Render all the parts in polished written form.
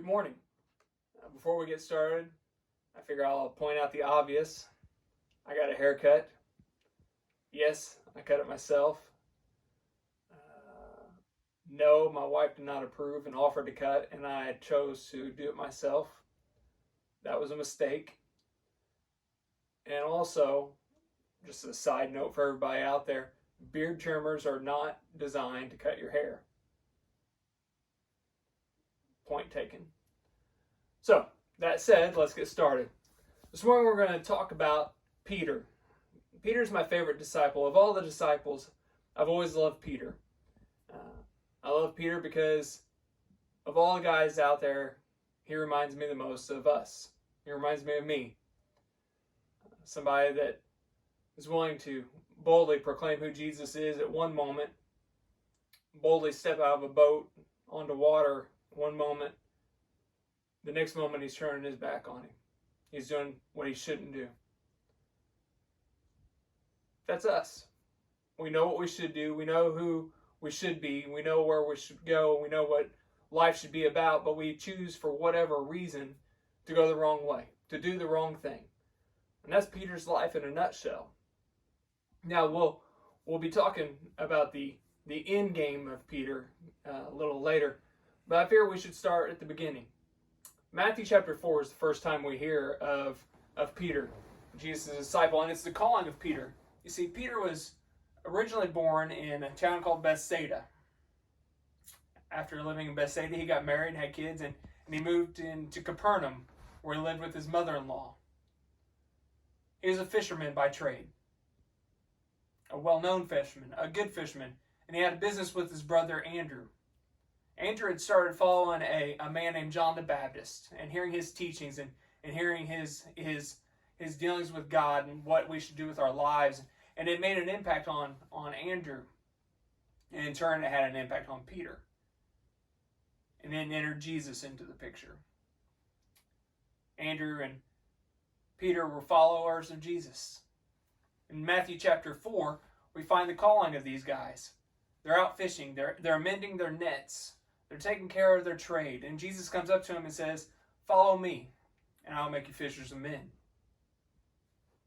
Good morning. Before we get started, I figure I'll point out the obvious. I got a haircut. Yes, I cut it myself. No, my wife did not approve and offered to cut, and I chose to do it myself. That was a mistake. And also, just a side note for everybody out there, beard trimmers are not designed to cut your hair. Point taken. So, that said, let's get started. This morning we're going to talk about Peter. Peter's my favorite disciple. Of all the disciples, I've always loved Peter. I love Peter because of all the guys out there, he reminds me the most of us. He reminds me of me. Somebody that is willing to boldly proclaim who Jesus is at one moment, boldly step out of a boat onto water one moment. The next moment he's turning his back on him. He's doing what he shouldn't do. That's us. We know what we should do. We know who we should be. We know where we should go. We know what life should be about, but we choose for whatever reason to go the wrong way, to do the wrong thing. And that's Peter's life in a nutshell. Now we'll be talking about the end game of Peter a little later, but I figure we should start at the beginning. Matthew chapter 4 is the first time we hear of Peter, Jesus' disciple, and it's the calling of Peter. You see, Peter was originally born in a town called Bethsaida. After living in Bethsaida, he got married and had kids, and he moved into Capernaum, where he lived with his mother-in-law. He was a fisherman by trade, a well-known fisherman, a good fisherman, and he had a business with his brother Andrew. Andrew had started following a man named John the Baptist and hearing his teachings and hearing his dealings with God and what we should do with our lives. And it made an impact on Andrew. And in turn, it had an impact on Peter. And then entered Jesus into the picture. Andrew and Peter were followers of Jesus. In Matthew chapter 4, we find the calling of these guys. They're out fishing. They're mending their nets. They're taking care of their trade. And Jesus comes up to them and says, "Follow me, and I'll make you fishers of men."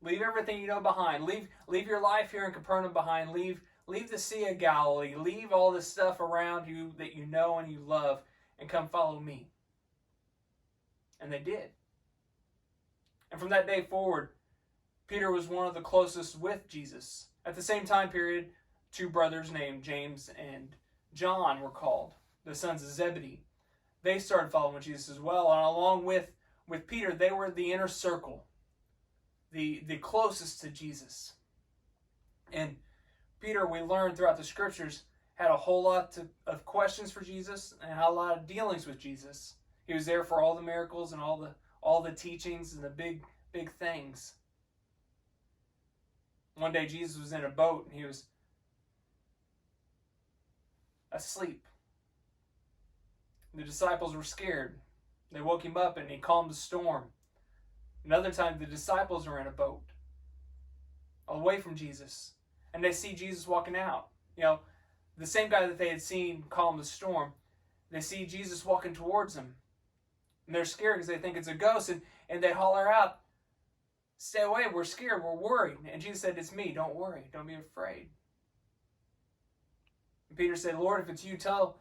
Leave everything you know behind. Leave your life here in Capernaum behind. Leave the Sea of Galilee. Leave all this stuff around you that you know and you love, and come follow me. And they did. And from that day forward, Peter was one of the closest with Jesus. At the same time period, two brothers named James and John were called, the sons of Zebedee. They started following Jesus as well, and along with Peter, they were the inner circle, the closest to Jesus. And Peter, we learned throughout the scriptures, had a whole lot of questions for Jesus and had a lot of dealings with Jesus. He was there for all the miracles and all the teachings and the big things. One day Jesus was in a boat and he was asleep. The disciples were scared. They woke him up and he calmed the storm. Another time the disciples were in a boat away from Jesus and they see Jesus walking out. The same guy that they had seen calm the storm, they see Jesus walking towards them. And they're scared because they think it's a ghost, and they holler out, "Stay away, we're scared, we're worried." And Jesus said, "It's me, don't worry, don't be afraid." And Peter said, "Lord, if it's you, tell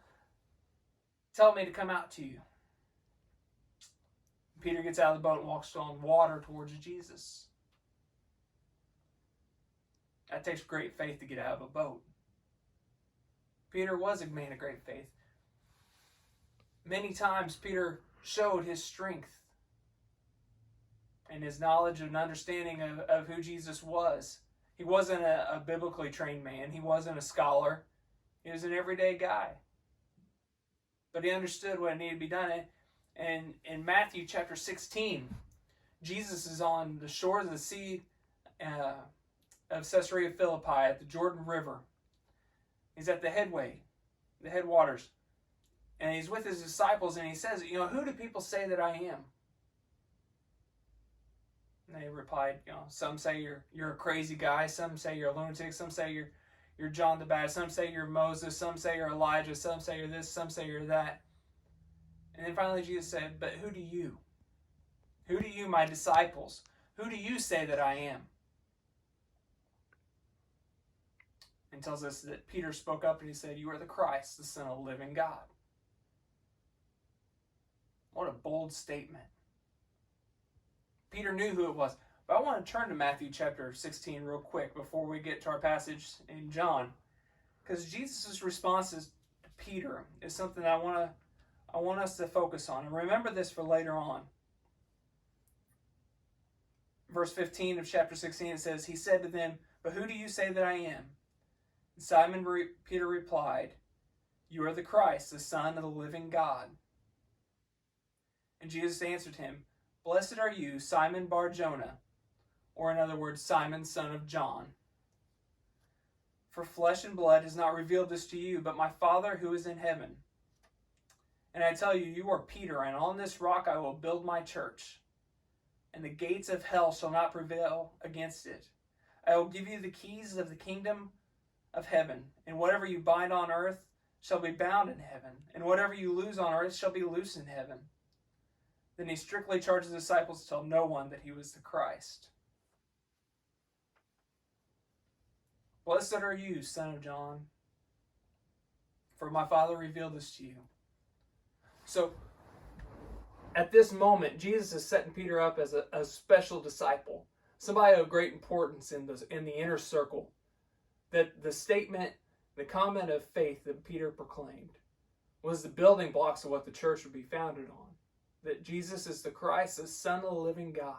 me to come out to you." And Peter gets out of the boat and walks on water towards Jesus. That takes great faith to get out of a boat. Peter was a man of great faith. Many times Peter showed his strength and his knowledge and understanding of who Jesus was. He wasn't a biblically trained man. He wasn't a scholar. He was an everyday guy. But he understood what needed to be done. And in Matthew chapter 16, Jesus is on the shores of the Sea of Caesarea Philippi at the Jordan River. He's at the headwaters. And he's with his disciples and he says, "Who do people say that I am?" And they replied, some say you're a crazy guy, some say you're a lunatic, some say you're John the Baptist, some say you're Moses, some say you're Elijah, some say you're this, some say you're that. And then finally Jesus said, but who do you? Who do you, my disciples? Who do you say that I am? And tells us that Peter spoke up and he said, you are the Christ, the Son of the living God. What a bold statement. Peter knew who it was. But I want to turn to Matthew chapter 16 real quick before we get to our passage in John. Because Jesus' responses to Peter is something that I want us to focus on. And remember this for later on. Verse 15 of chapter 16, it says, he said to them, but who do you say that I am? And Simon Peter replied, you are the Christ, the Son of the living God. And Jesus answered him, blessed are you, Simon Bar-Jonah, or in other words, Simon, son of John. For flesh and blood has not revealed this to you, but my Father who is in heaven. And I tell you, you are Peter, and on this rock I will build my church, and the gates of hell shall not prevail against it. I will give you the keys of the kingdom of heaven, and whatever you bind on earth shall be bound in heaven, and whatever you loose on earth shall be loosed in heaven. Then he strictly charged the disciples to tell no one that he was the Christ. Blessed are you, son of John, for my Father revealed this to you. So, at this moment, Jesus is setting Peter up as a special disciple, somebody of great importance in the inner circle. That the statement, the comment of faith that Peter proclaimed was the building blocks of what the church would be founded on. That Jesus is the Christ, the Son of the living God.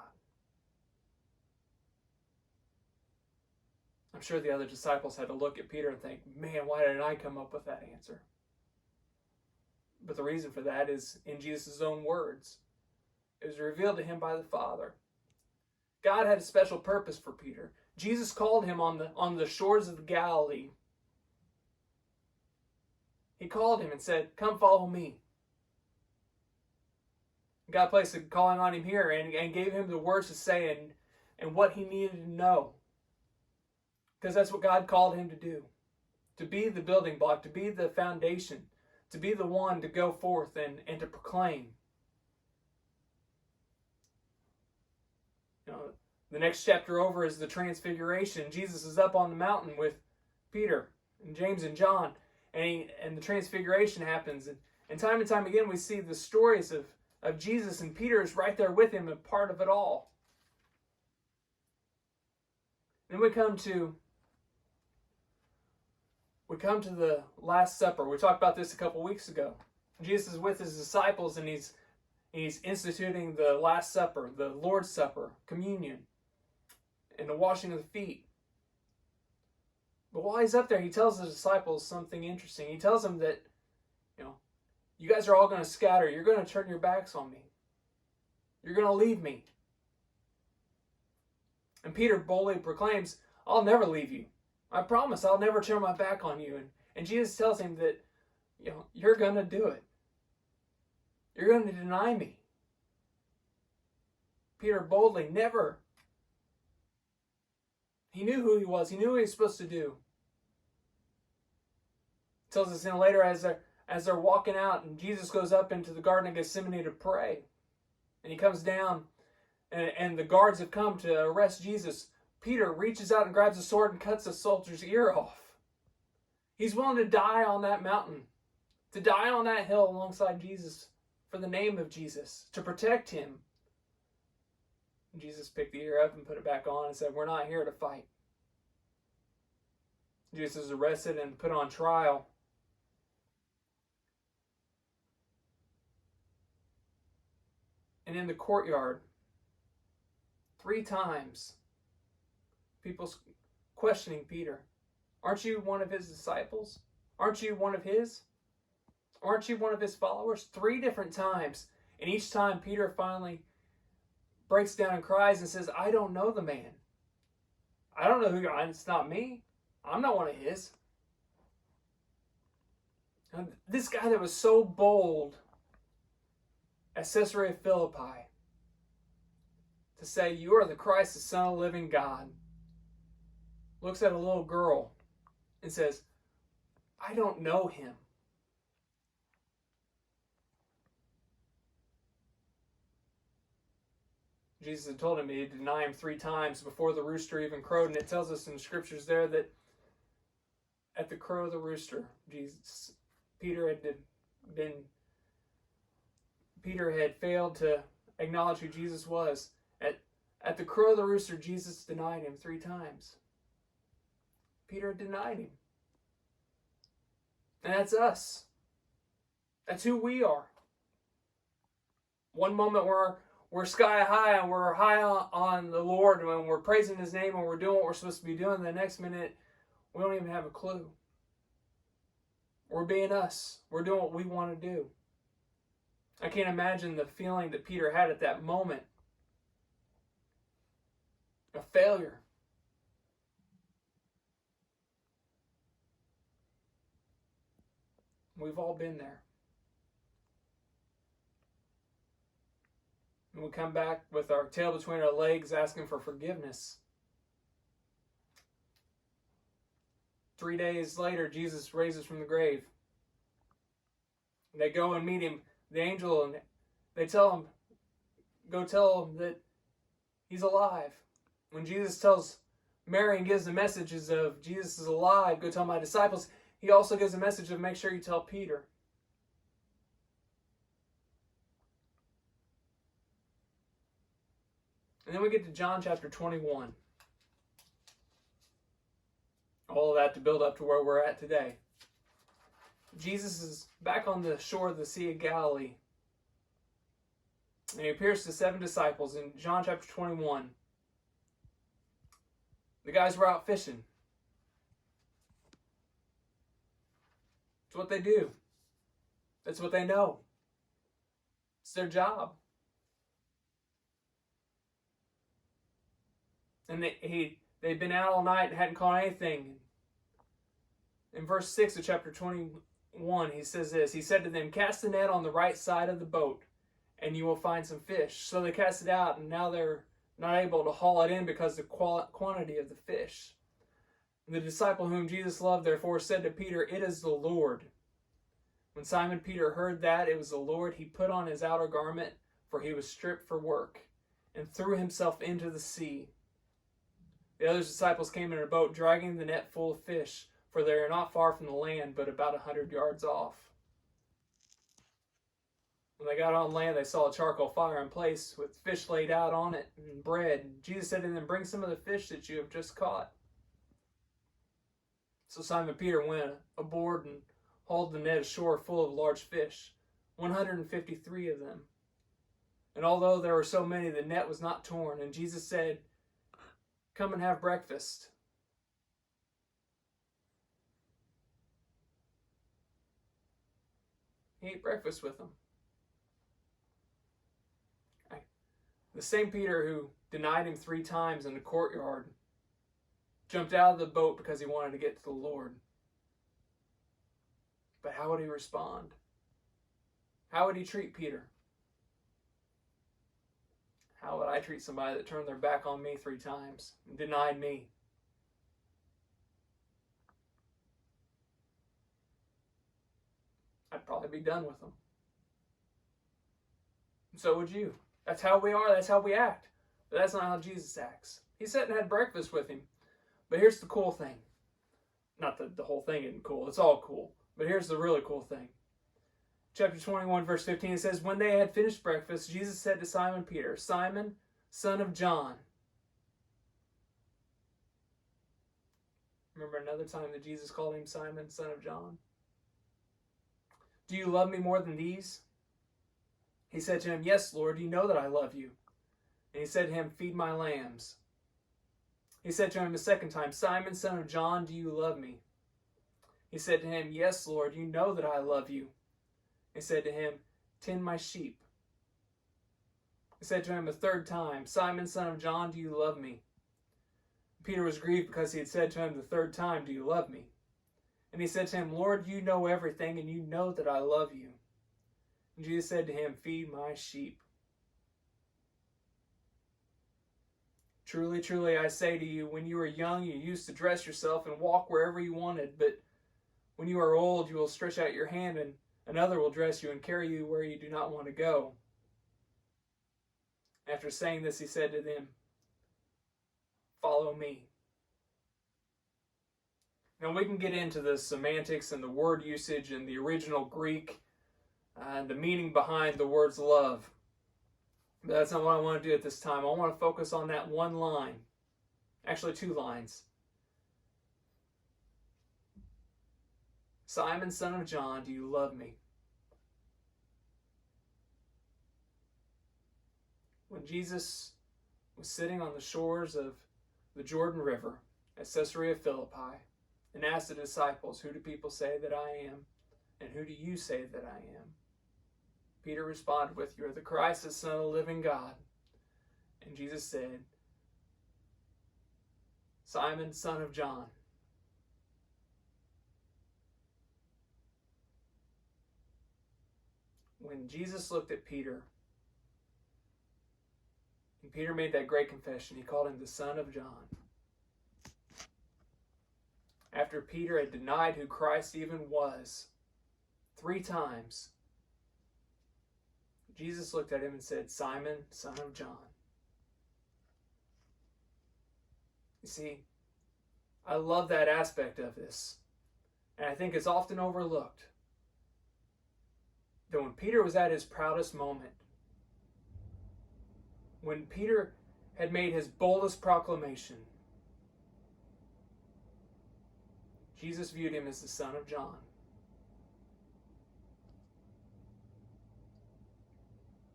I'm sure the other disciples had to look at Peter and think, man, why didn't I come up with that answer? But the reason for that is in Jesus' own words. It was revealed to him by the Father. God had a special purpose for Peter. Jesus called him on the shores of the Galilee. He called him and said, come follow me. God placed a calling on him here and gave him the words to say and what he needed to know. Because that's what God called him to do. To be the building block, to be the foundation, to be the one to go forth and to proclaim. You know, the next chapter over is the Transfiguration. Jesus is up on the mountain with Peter and James and John, and the Transfiguration happens. And time again we see the stories of Jesus, and Peter is right there with him, a part of it all. Then we come to the Last Supper. We talked about this a couple weeks ago. Jesus is with his disciples, and he's instituting the Last Supper, the Lord's Supper, communion, and the washing of the feet. But while he's up there, he tells the disciples something interesting. He tells them that, you guys are all going to scatter. You're going to turn your backs on me. You're going to leave me. And Peter boldly proclaims, I'll never leave you. I promise I'll never turn my back on you. And Jesus tells him that, you're going to do it. You're going to deny me. Peter boldly, never. He knew who he was. He knew what he was supposed to do. It tells us later as they're walking out, and Jesus goes up into the Garden of Gethsemane to pray. And he comes down, and the guards have come to arrest Jesus. Peter reaches out and grabs a sword and cuts a soldier's ear off. He's willing to die on that mountain, to die on that hill alongside Jesus for the name of Jesus, to protect him. And Jesus picked the ear up and put it back on and said, we're not here to fight. Jesus is arrested and put on trial. And in the courtyard, 3 times, people questioning Peter. Aren't you one of his disciples? Aren't you one of his? Aren't you one of his followers? 3 different times. And each time Peter finally breaks down and cries and says, I don't know the man. I don't know who you are. It's not me. I'm not one of his. And this guy that was so bold at Caesarea Philippi to say, you are the Christ, the Son of the living God, looks at a little girl and says, I don't know him. Jesus had told him he'd deny him 3 times before the rooster even crowed. And it tells us in the scriptures there that at the crow of the rooster, Peter had failed to acknowledge who Jesus was. At the crow of the rooster, Jesus denied him 3 times. Peter denied him. And that's us. That's who we are. One moment we're sky high and we're high on the Lord and we're praising His name and we're doing what we're supposed to be doing. The next minute, we don't even have a clue. We're being us. We're doing what we want to do. I can't imagine the feeling that Peter had at that moment. A failure. We've all been there. And we come back with our tail between our legs asking for forgiveness. 3 days later, Jesus raises from the grave. They go and meet him, the angel, and they tell him, go tell him that he's alive. When Jesus tells Mary and gives the messages of Jesus is alive, go tell my disciples, he also gives a message of make sure you tell Peter. And then we get to John chapter 21. All of that to build up to where we're at today. Jesus is back on the shore of the Sea of Galilee. And he appears to 7 disciples in John chapter 21. The guys were out fishing. It's what they do. That's what they know. It's their job. And they'd been out all night and hadn't caught anything. In verse 6 of chapter 21, he says this. He said to them, cast the net on the right side of the boat, and you will find some fish. So they cast it out, and now they're not able to haul it in because of the quantity of the fish. And the disciple whom Jesus loved, therefore, said to Peter, it is the Lord. When Simon Peter heard that it was the Lord, he put on his outer garment, for he was stripped for work, and threw himself into the sea. The other disciples came in a boat, dragging the net full of fish, for they are not far from the land, but about 100 yards off. When they got on land, they saw a charcoal fire in place, with fish laid out on it, and bread. Jesus said to them, bring some of the fish that you have just caught. So Simon Peter went aboard and hauled the net ashore full of large fish, 153 of them. And although there were so many, the net was not torn. And Jesus said, come and have breakfast. He ate breakfast with them. The same Peter who denied him 3 times in the courtyard jumped out of the boat because he wanted to get to the Lord. But how would he respond? How would he treat Peter? How would I treat somebody that turned their back on me 3 times and denied me? I'd probably be done with them. And so would you. That's how we are. That's how we act. But that's not how Jesus acts. He sat and had breakfast with him. But here's the cool thing. Not that the whole thing isn't cool. It's all cool. But here's the really cool thing. Chapter 21, verse 15, it says, when they had finished breakfast, Jesus said to Simon Peter, Simon, son of John. Remember another time that Jesus called him Simon, son of John? Do you love me more than these? He said to him, yes, Lord, you know that I love you. And he said to him, feed my lambs. He said to him a second time, Simon, son of John, do you love me? He said to him, yes, Lord, you know that I love you. He said to him, tend my sheep. He said to him a third time, Simon, son of John, do you love me? Peter was grieved because he had said to him the third time, do you love me? And he said to him, Lord, you know everything, and you know that I love you. And Jesus said to him, feed my sheep. Truly, truly, I say to you, when you were young, you used to dress yourself and walk wherever you wanted. But when you are old, you will stretch out your hand, and another will dress you and carry you where you do not want to go. After saying this, he said to them, "Follow me." Now we can get into the semantics and the word usage and the original Greek and the meaning behind the words love. But that's not what I want to do at this time. I want to focus on that one line. Actually, two lines. "Simon, son of John, do you love me?" When Jesus was sitting on the shores of the Jordan River at Caesarea Philippi and asked the disciples, "Who do people say that I am? And who do you say that I am?" Peter responded with, "You are the Christ, the Son of the living God." And Jesus said, "Simon, son of John." When Jesus looked at Peter, and Peter made that great confession, he called him the Son of John. After Peter had denied who Christ even was 3 times, Jesus looked at him and said, "Simon, son of John." You see, I love that aspect of this, and I think it's often overlooked. That when Peter was at his proudest moment, when Peter had made his boldest proclamation, Jesus viewed him as the Son of John.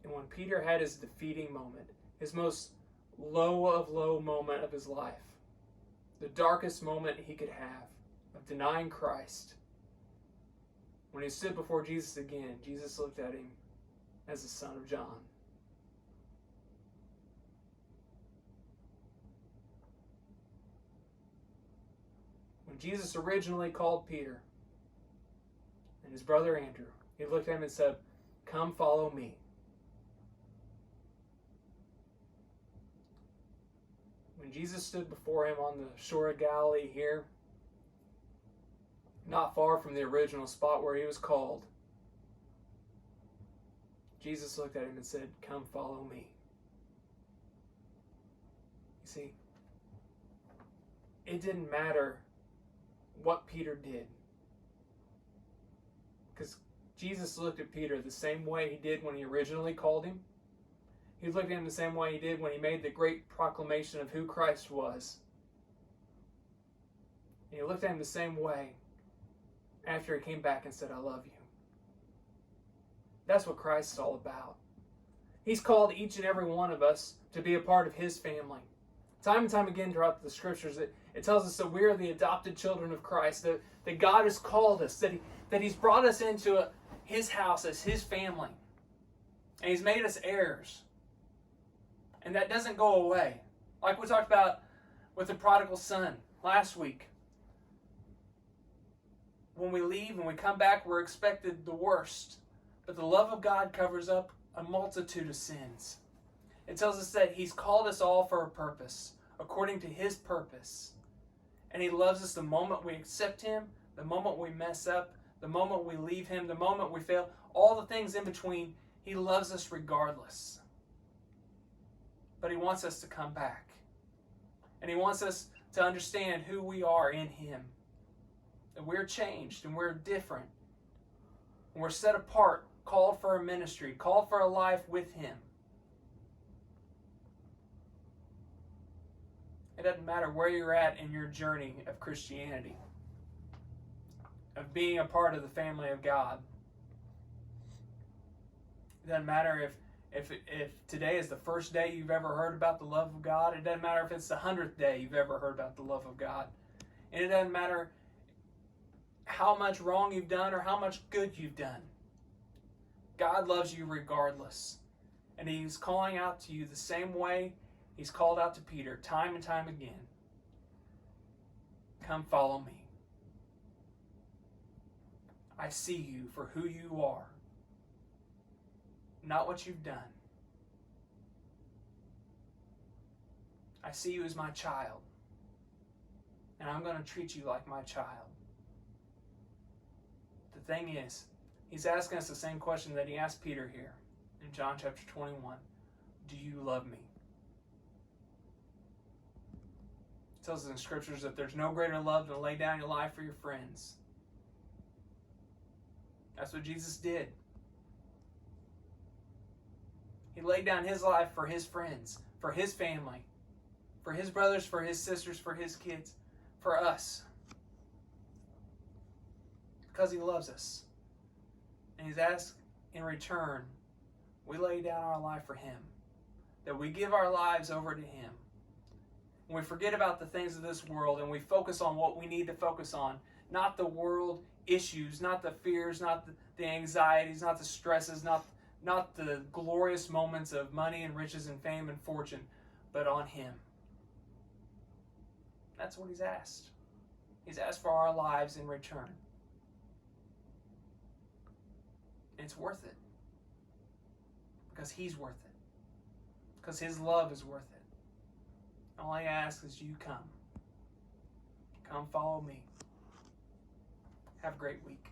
And when Peter had his defeating moment, his most low of low moment of his life, the darkest moment he could have of denying Christ, when he stood before Jesus again, Jesus looked at him as the Son of John. When Jesus originally called Peter and his brother Andrew, he looked at him and said, "Come follow me." When Jesus stood before him on the shore of Galilee here, not far from the original spot where he was called, Jesus looked at him and said, "Come follow me." You see, it didn't matter what Peter did, because Jesus looked at Peter the same way he did when he originally called him. He looked at him the same way he did when he made the great proclamation of who Christ was. And he looked at him the same way after he came back and said, "I love you." That's what Christ is all about. He's called each and every one of us to be a part of his family. Time and time again throughout the scriptures, it tells us that we are the adopted children of Christ, that God has called us, that he's brought us into his house as his family. And he's made us heirs. And that doesn't go away. Like we talked about with the prodigal son last week. When we leave and we come back, we're expected the worst. But the love of God covers up a multitude of sins. It tells us that he's called us all for a purpose, according to his purpose. And he loves us the moment we accept him, the moment we mess up, the moment we leave him, the moment we fail, all the things in between. He loves us regardless. But he wants us to come back. And he wants us to understand who we are in him. That we're changed and we're different. And we're set apart, called for a ministry, called for a life with him. It doesn't matter where you're at in your journey of Christianity, of being a part of the family of God. It doesn't matter if today is the first day you've ever heard about the love of God. It doesn't matter if it's the 100th day you've ever heard about the love of God. And it doesn't matter how much wrong you've done or how much good you've done. God loves you regardless. And he's calling out to you the same way he's called out to Peter time and time again. Come follow me. I see you for who you are. Not what you've done. I see you as my child. And I'm going to treat you like my child. The thing is, he's asking us the same question that he asked Peter here in John chapter 21. do you love me? It tells us in scriptures that there's no greater love than to lay down your life for your friends. That's what Jesus did. He laid down his life for his friends, for his family, for his brothers, for his sisters, for his kids, for us. Because he loves us. And he's asked in return, we lay down our life for him. That we give our lives over to him. When we forget about the things of this world and we focus on what we need to focus on, not the world issues, not the fears, not the anxieties, not the stresses, not the glorious moments of money and riches and fame and fortune, but on him. That's what he's asked. He's asked for our lives in return. And it's worth it. Because he's worth it. Because his love is worth it. All I ask is you come. Come follow me. Have a great week.